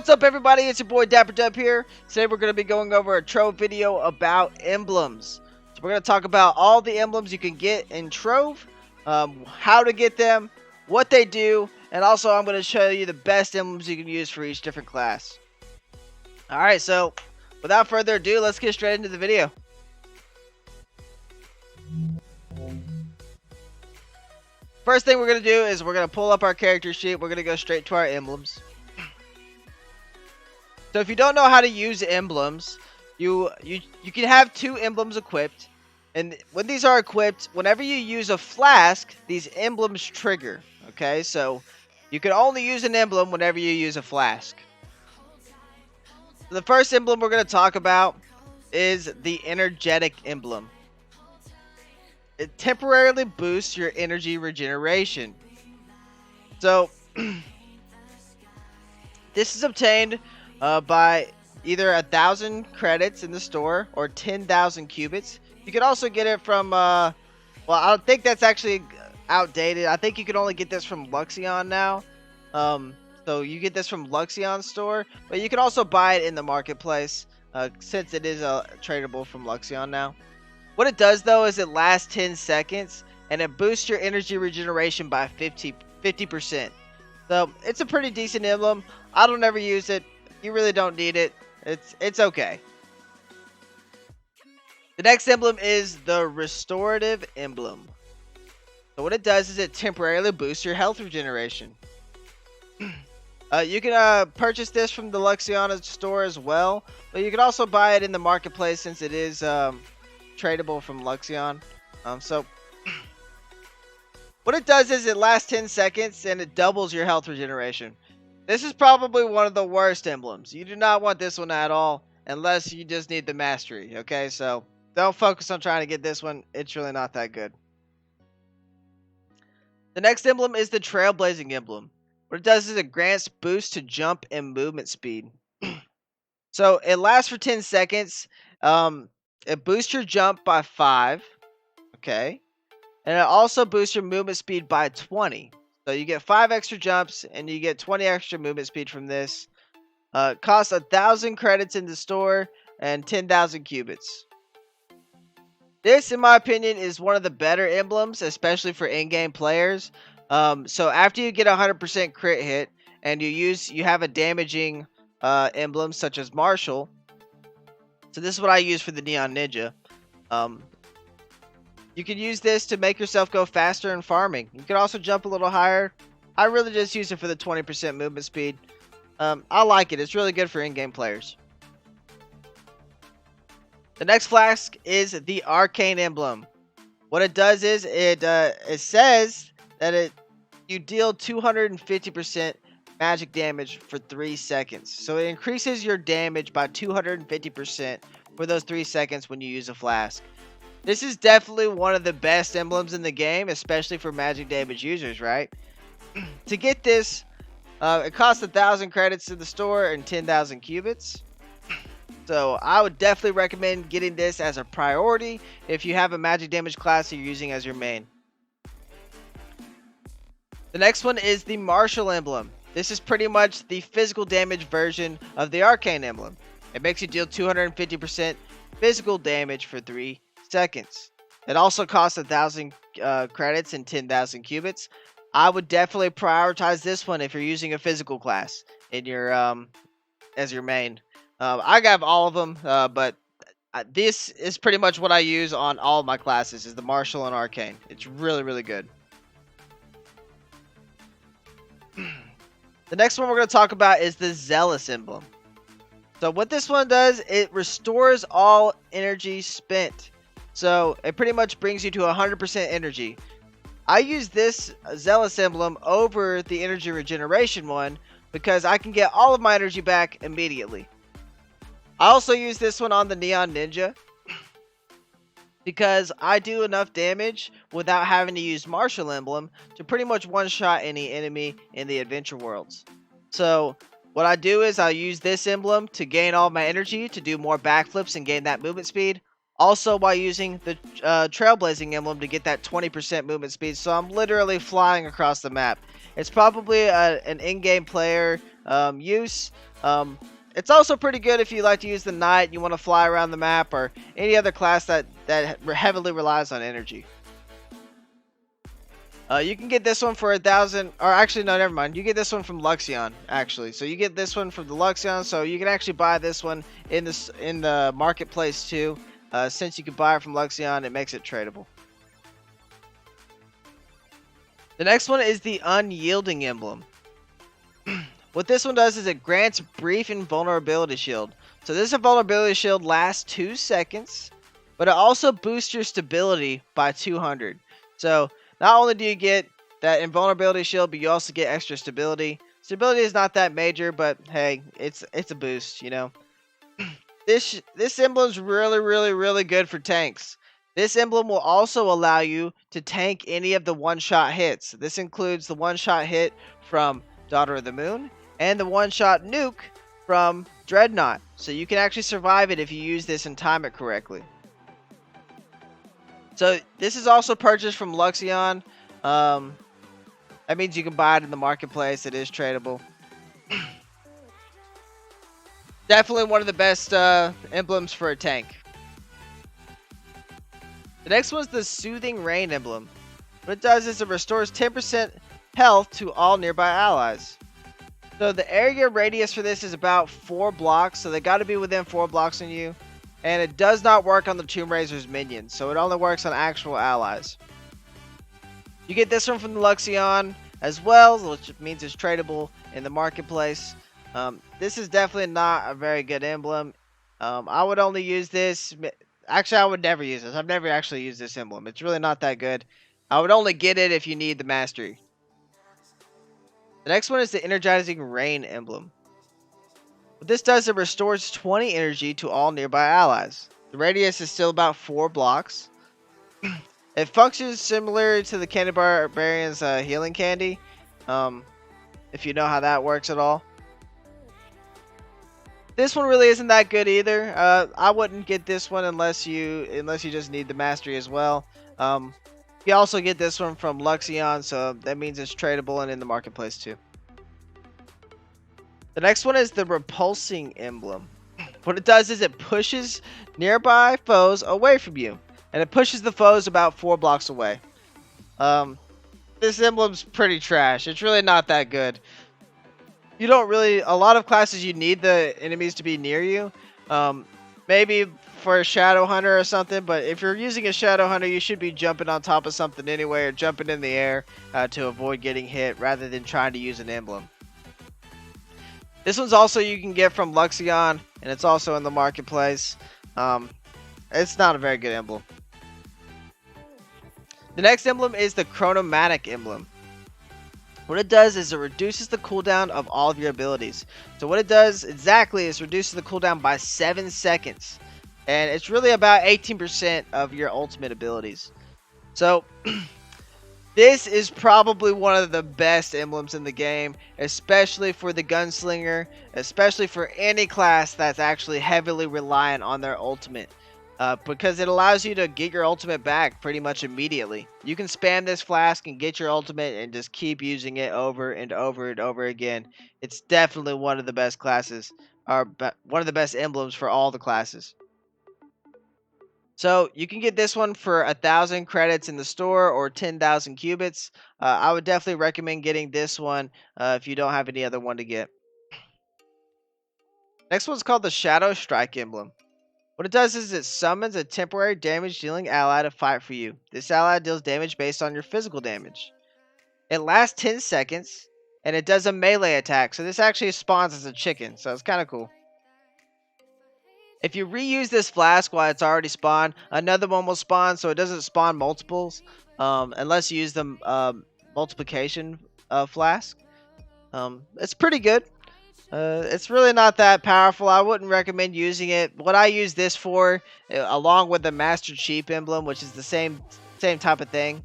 What's up, everybody? It's your boy Dapper here. Today we're going to be going over a Trove video about emblems. So we're going to talk about all the emblems you can get in Trove, how to get them, what they do, and also I'm going to show you the best emblems you can use for each different class. Alright, so without further ado, let's get straight into the video. First thing we're going to do is we're going to pull up our character sheet. We're going to go straight to our emblems. So if you don't know how to use emblems, you can have two emblems equipped, and when these are equipped, whenever you use a flask, these emblems trigger. Okay, so you can only use an emblem whenever you use a flask. The first emblem we're going to talk about is the energetic emblem. It temporarily boosts your energy regeneration. So this is obtained by either 1,000 credits in the store or 10,000 cubits. You can also get it from, well, I think that's actually outdated. I think you can only get this from Luxion now. So you get this from Luxion store, but you can also buy it in the marketplace since it is tradable from Luxion now. What it does though is it lasts 10 seconds and it boosts your energy regeneration by 50%. So it's a pretty decent emblem. I don't ever use it. You really don't need it. It's okay. The next emblem is the restorative emblem. So what it does is it temporarily boosts your health regeneration. You can purchase this from the Luxion store as well, but you can also buy it in the marketplace since it is tradable from Luxion. So what it does is it lasts 10 seconds and it doubles your health regeneration. This is probably one of the worst emblems. You do not want this one at all unless you just need the mastery, okay? So don't focus on trying to get this one. It's really not that good. The next emblem is the trailblazing emblem. What it does is it grants boost to jump and movement speed. So it lasts for 10 seconds. It boosts your jump by 5, okay? And it also boosts your movement speed by 20. So you get 5 extra jumps and you get 20 extra movement speed from this. Costs 1,000 credits in the store and 10,000 cubits. This, in my opinion, is one of the better emblems, especially for in-game players. So after you get a 100% crit hit and you have a damaging emblem such as Marshall. So this is what I use for the Neon Ninja. You can use this to make yourself go faster in farming. You can also jump a little higher. I really just use it for the 20% movement speed. I like it. It's really good for in-game players. The next flask is the Arcane Emblem. What it does is it says that you deal 250% magic damage for 3 seconds. So it increases your damage by 250% for those 3 seconds when you use a flask. This is definitely one of the best emblems in the game, especially for magic damage users, right? To get this, it costs 1,000 credits in the store and 10,000 cubits. So I would definitely recommend getting this as a priority if you have a magic damage class that you're using as your main. The next one is the Marshall Emblem. This is pretty much the physical damage version of the Arcane Emblem. It makes you deal 250% physical damage for 3 seconds. It also costs 1,000 credits and 10,000 cubits. I would definitely prioritize this one if you're using a physical class in your as your main. I have all of them, but this is pretty much what I use on all of my classes is the Marshall and Arcane. It's really, really good. The next one we're going to talk about is the Zealous Emblem. So what this one does, it restores all energy spent. So it pretty much brings you to 100% energy. I use this Zealous Emblem over the energy regeneration one because I can get all of my energy back immediately. I also use this one on the Neon Ninja because I do enough damage without having to use Marshall Emblem to pretty much one-shot any enemy in the adventure worlds. So what I do is I'll use this emblem to gain all my energy to do more backflips and gain that movement speed. Also by using the Trailblazing Emblem to get that 20% movement speed. So I'm literally flying across the map. It's probably an in-game player use. It's also pretty good if you like to use the knight, you want to fly around the map, or any other class that heavily relies on energy. You can get this one for 1,000, or actually no, never mind. You get this one from Luxion, actually. So you get this one from the Luxion, so you can actually buy this one in the marketplace too. Since you can buy it from Luxion, it makes it tradable. The next one is the Unyielding Emblem. What this one does is it grants brief invulnerability shield. So this invulnerability shield lasts 2 seconds, but it also boosts your stability by 200. So not only do you get that invulnerability shield, but you also get extra stability. Stability is not that major, but hey, it's a boost, you know. This emblem is really good for tanks. This emblem will also allow you to tank any of the one-shot hits. This includes the one-shot hit from Daughter of the Moon and the one-shot nuke from Dreadnought. So you can actually survive it if you use this and time it correctly. So this is also purchased from Luxion. That means you can buy it in the marketplace. It is tradable. Definitely one of the best emblems for a tank. The next one's the Soothing Rain emblem. What it does is it restores 10% health to all nearby allies. So the area radius for this is about 4 blocks, so they got to be within 4 blocks on you. And it does not work on the Tomb Raider's minions, so it only works on actual allies. You get this one from the Luxion as well, which means it's tradable in the marketplace. This is definitely not a very good emblem. I would only use this. Actually, I would never use this. I've never actually used this emblem. It's really not that good. I would only get it if you need the mastery. The next one is the Energizing Rain emblem. What this does, it restores 20 energy to all nearby allies. The radius is still about 4 blocks. It functions similar to the Candy Barbarian's healing candy, if you know how that works at all. This one really isn't that good either. I wouldn't get this one unless you just need the mastery as well. You also get this one from Luxion, so that means it's tradable and in the marketplace too. The next one is the Repulsing emblem. What it does is it pushes nearby foes away from you, and it pushes the foes about 4 blocks away. This emblem's pretty trash. It's really not that good. You don't really, a lot of classes you need the enemies to be near you. Maybe for a Shadow Hunter or something, but if you're using a Shadow Hunter, you should be jumping on top of something anyway, or jumping in the air to avoid getting hit rather than trying to use an emblem. This one's also you can get from Luxion, and it's also in the marketplace. It's not a very good emblem. The next emblem is the Chronomatic emblem. What it does is it reduces the cooldown of all of your abilities. So what it does exactly is reduces the cooldown by 7 seconds. And it's really about 18% of your ultimate abilities. So this is probably one of the best emblems in the game, especially for the gunslinger, especially for any class that's actually heavily reliant on their ultimate. Because it allows you to get your ultimate back pretty much immediately. You can spam this flask and get your ultimate and just keep using it over and over and over again. It's definitely one of the best classes, or one of the best emblems for all the classes. So you can get this one for 1,000 credits in the store or 10,000 cubits. I would definitely recommend getting this one if you don't have any other one to get. Next one's called the Shadow Strike emblem. What it does is it summons a temporary damage dealing ally to fight for you. This ally deals damage based on your physical damage. It lasts 10 seconds and it does a melee attack. So this actually spawns as a chicken. So it's kind of cool. If you reuse this flask while it's already spawned, another one will spawn. So it doesn't spawn multiples unless you use the multiplication flask. It's pretty good. It's really not that powerful. I wouldn't recommend using it. What I use this for, along with the Master Chief emblem, which is the same type of thing,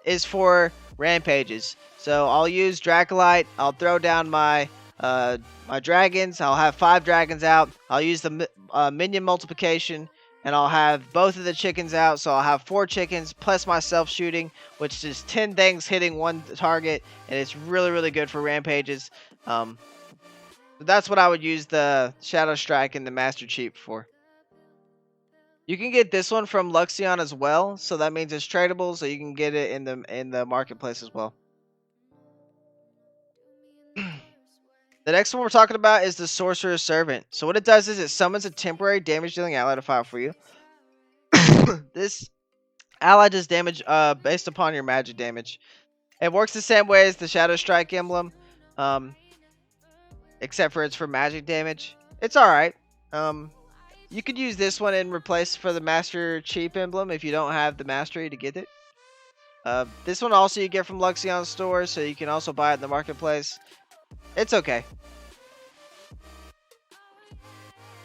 is for rampages. So I'll use Dracolite. I'll throw down my dragons. I'll have 5 dragons out. I'll use the minion multiplication, and I'll have both of the chickens out. So I'll have 4 chickens plus myself shooting, which is 10 things hitting one target, and it's really good for rampages. Um, so that's what I would use the Shadow Strike and the Master Cheat for. You can get this one from Luxion as well, so that means it's tradable, so you can get it in the marketplace as well. The next one we're talking about is the Sorcerer's Servant. So what it does is it summons a temporary damage dealing ally to fire for you. This ally does damage based upon your magic damage. It works the same way as the Shadow Strike emblem, um, except for it's for magic damage. It's alright. You could use this one in replace for the Master Cheap emblem if you don't have the Mastery to get it. This one also you get from Luxion store, so you can also buy it in the marketplace. It's okay.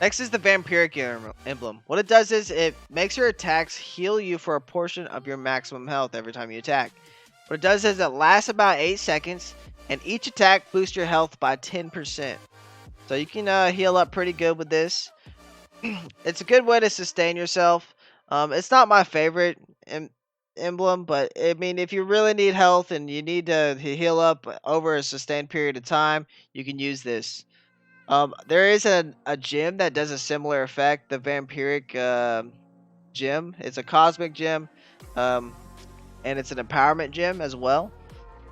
Next is the Vampiric Emblem. What it does is it makes your attacks heal you for a portion of your maximum health every time you attack. What it does is it lasts about 8 seconds, and each attack boosts your health by 10%. So you can heal up pretty good with this. It's a good way to sustain yourself. It's not my favorite emblem, but I mean, if you really need health and you need to heal up over a sustained period of time, you can use this. There is a gem that does a similar effect, the Vampiric gem. It's a cosmic gem, um, and it's an empowerment gem as well.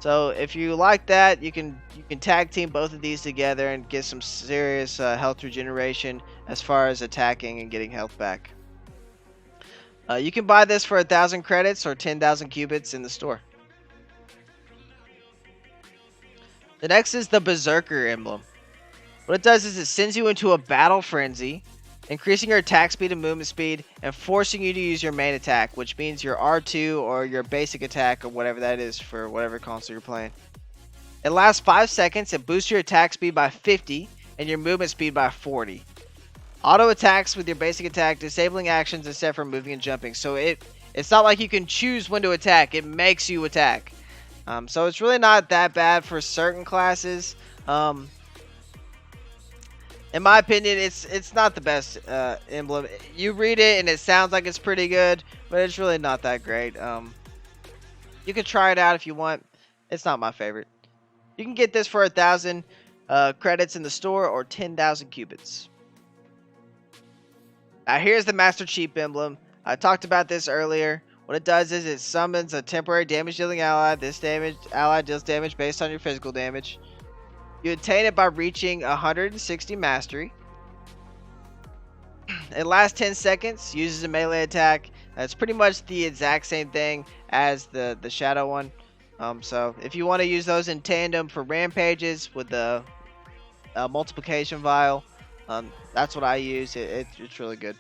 So if you like that, you can tag team both of these together and get some serious health regeneration as far as attacking and getting health back. You can buy this for 1,000 credits or 10,000 cubits in the store. The next is the Berserker emblem. What it does is it sends you into a battle frenzy, increasing your attack speed and movement speed, and forcing you to use your main attack, which means your R2 or your basic attack or whatever that is for whatever console you're playing. It lasts 5 seconds, it boosts your attack speed by 50 and your movement speed by 40. Auto attacks with your basic attack, disabling actions except for moving and jumping. So it's not like you can choose when to attack, it makes you attack. So it's really not that bad for certain classes. In my opinion, it's not the best emblem. You read it and it sounds like it's pretty good, but it's really not that great. You can try it out if you want. It's not my favorite. You can get this for 1,000 credits in the store or 10,000 cubits. Now here's the Master Cheap emblem. I talked about this earlier. What it does is it summons a temporary damage dealing ally. This ally deals damage based on your physical damage. You attain it by reaching 160 mastery. It lasts 10 seconds, uses a melee attack. It's pretty much the exact same thing as the shadow one. So if you want to use those in tandem for rampages with the multiplication vial, that's what I use. It's really good.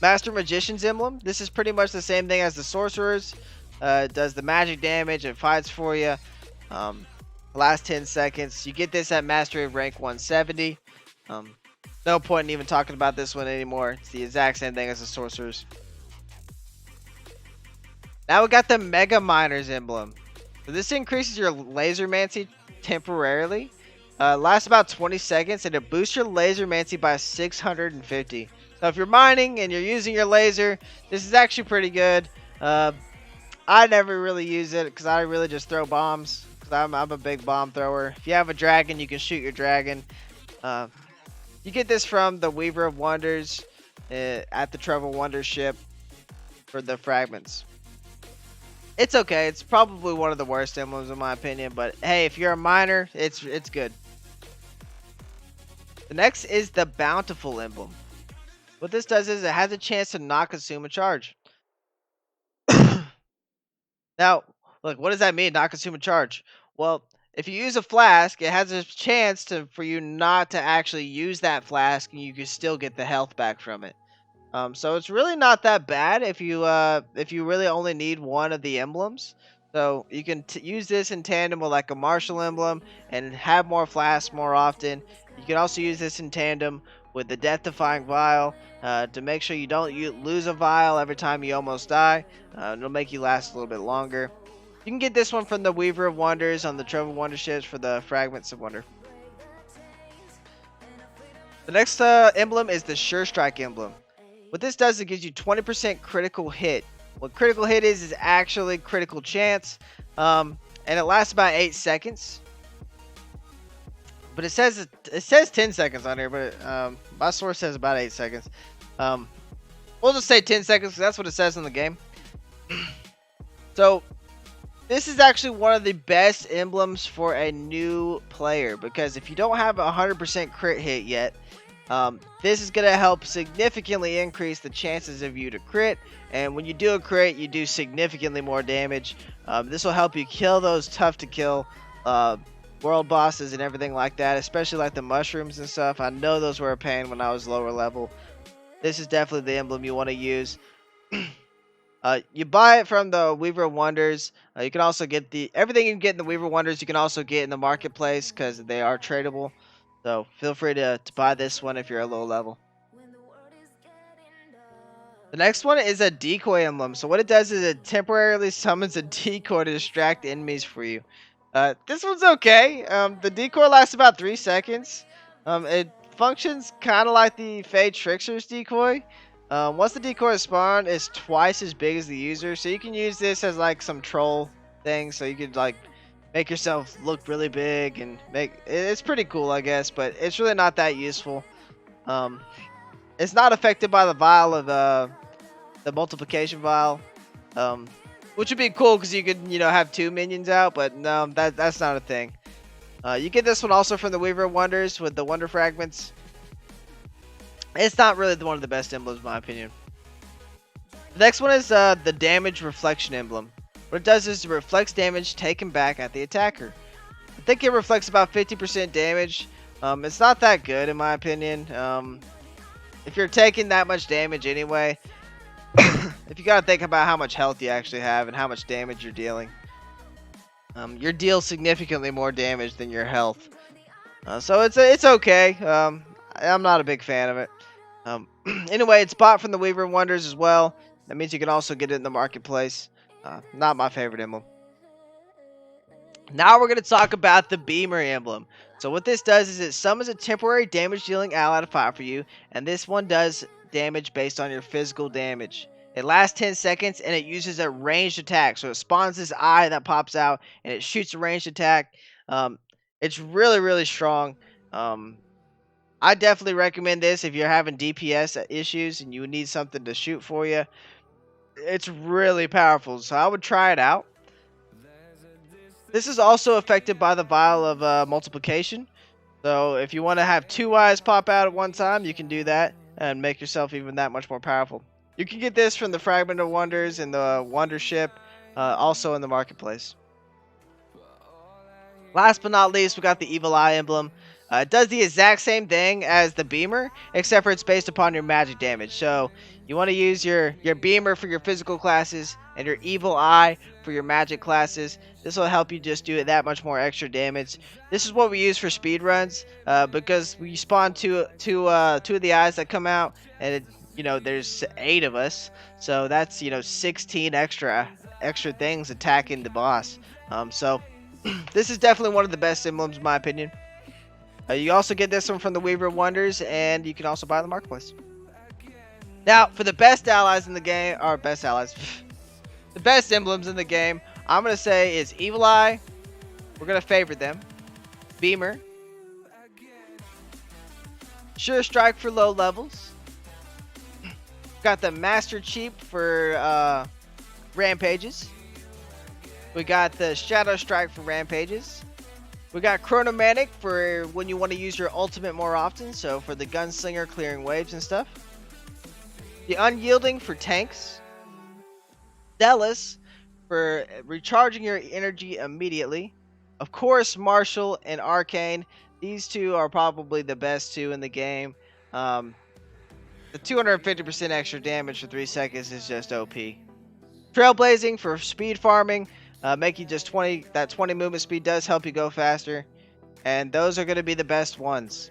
Master Magician's emblem. This is pretty much the same thing as the sorcerers. It does the magic damage. It fights for you. Last 10 seconds. You get this at mastery of rank 170. No point in even talking about this one anymore. It's the exact same thing as the sorcerers. Now we got the Mega Miner's emblem. So this increases your lasermancy temporarily. Lasts about 20 seconds and it boosts your lasermancy by 650. So if you're mining and you're using your laser, this is actually pretty good. I never really use it because I really just throw bombs. I'm a big bomb thrower. If you have a dragon, you can shoot your dragon. You get this from the Weaver of Wonders at the Trove Wonder ship for the fragments. It's okay. It's probably one of the worst emblems in my opinion, but hey, if you're a miner, it's good. The next is the Bountiful emblem. What this does is it has a chance to not consume a charge. Now, look, what does that mean? Not consume a charge? Well, if you use a flask, it has a chance for you not to actually use that flask, and you can still get the health back from it. So it's really not that bad if you really only need one of the emblems. So you can use this in tandem with like a martial emblem and have more flasks more often. You can also use this in tandem with the Death Defying Vial to make sure you don't lose a vial every time you almost die. It'll make you last a little bit longer. You can get this one from the Weaver of Wonders on the Trove of Wonder ships for the Fragments of Wonder. The next emblem is the Sure Strike emblem. What this does, it gives you 20% critical hit. What critical hit is actually critical chance. and it lasts about 8 seconds. But it says 10 seconds on here, but my source says about 8 seconds. Um, we'll just say 10 seconds because that's what it says in the game. So this is actually one of the best emblems for a new player, because if you don't have a 100% crit hit yet, this is going to help significantly increase the chances of you to crit. And when you do a crit, you do significantly more damage. This will help you kill those tough to kill world bosses and everything like that, especially like the mushrooms and stuff. I know those were a pain when I was lower level. This is definitely the emblem you want to use. You buy it from the Weaver of Wonders. You can also get everything you can get in the Weaver of Wonders. You can also get in the marketplace because they are tradable. So feel free to buy this one if you're a low level. The next one is a decoy emblem. So what it does is it temporarily summons a decoy to distract enemies for you. This one's okay. The decoy lasts about 3 seconds. It functions kind of like the Fade Trickster's decoy. Once the decoy is spawned, it's twice as big as the user. So you can use this as like some troll thing. So you could like make yourself look really big and it's pretty cool, I guess. But it's really not that useful. It's not affected by the vial of the multiplication vial, which would be cool because you could have 2 minions out. But no, that's not a thing. You get this one also from the Weaver of Wonders with the Wonder Fragments. It's not really one of the best emblems in my opinion. The next one is the Damage Reflection Emblem. What it does is it reflects damage taken back at the attacker. I think it reflects about 50% damage. It's not that good in my opinion. If you're taking that much damage anyway, if you gotta think about how much health you actually have and how much damage you're dealing, you deal significantly more damage than your health. So it's okay. I'm not a big fan of it. Anyway, it's bought from the Weaver of Wonders as well. That means you can also get it in the marketplace. Not my favorite emblem. Now we're going to talk about the Beamer emblem. So what this does is it summons a temporary damage dealing ally to fight for you, and this one does damage based on your physical damage. It lasts 10 seconds and it uses a ranged attack. So it spawns this eye that pops out and it shoots a ranged attack. It's really, really strong. I definitely recommend this if you're having DPS issues and you need something to shoot for you. It's really powerful, so I would try it out. This is also affected by the vial of multiplication. So if you want to have 2 eyes pop out at one time, you can do that and make yourself even that much more powerful. You can get this from the Fragment of Wonders and the Wonder Ship, also in the marketplace. Last but not least, we got the Evil Eye emblem. It does the exact same thing as the Beamer, except for it's based upon your magic damage. So you want to use your Beamer for your physical classes and your Evil Eye for your magic classes. This will help you just do it that much more extra damage. This is what we use for speed runs, because we spawn two of the eyes that come out, and there's 8 of us, so that's 16 extra things attacking the boss. So this is definitely one of the best emblems in my opinion. You also get this one from the Weaver of Wonders, and you can also buy it in the marketplace. Now, for the best allies in the game, or best allies, the best emblems in the game, I'm going to say is Evil Eye. We're going to favorite them. Beamer. Sure Strike for low levels. Got the Master Cheap for rampages. We got the Shadow Strike for rampages. We got Chronomantic for when you want to use your ultimate more often, so for the Gunslinger clearing waves and stuff. The Unyielding for tanks. Zealous for recharging your energy immediately. Of course, Martial and Arcane. These 2 are probably the best 2 in the game. The 250% extra damage for 3 seconds is just OP. Trailblazing for speed farming. Making just 20 movement speed does help you go faster, and those are going to be the best ones.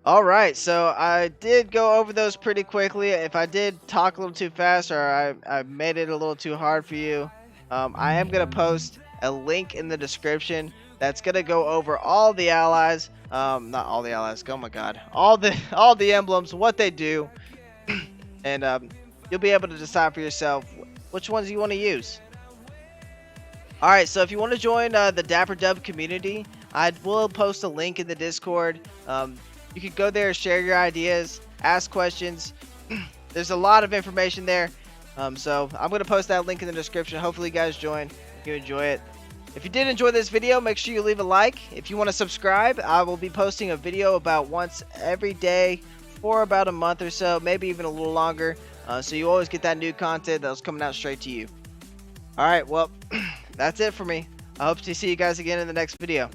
Alright, so I did go over those pretty quickly. If I did talk a little too fast or I made it a little too hard for you, I am going to post a link in the description that's going to go over all the allies, not all the allies, oh my god, all the emblems, what they do, and you'll be able to decide for yourself which ones you want to use. All right, so if you want to join the Dapper Dub community, I will post a link in the Discord. You can go there, share your ideas, ask questions. There's a lot of information there. So I'm going to post that link in the description. Hopefully you guys join. You enjoy it. If you did enjoy this video, make sure you leave a like. If you want to subscribe, I will be posting a video about once every day for about a month or so, maybe even a little longer. So you always get that new content that's coming out straight to you. Alright, well, that's it for me. I hope to see you guys again in the next video.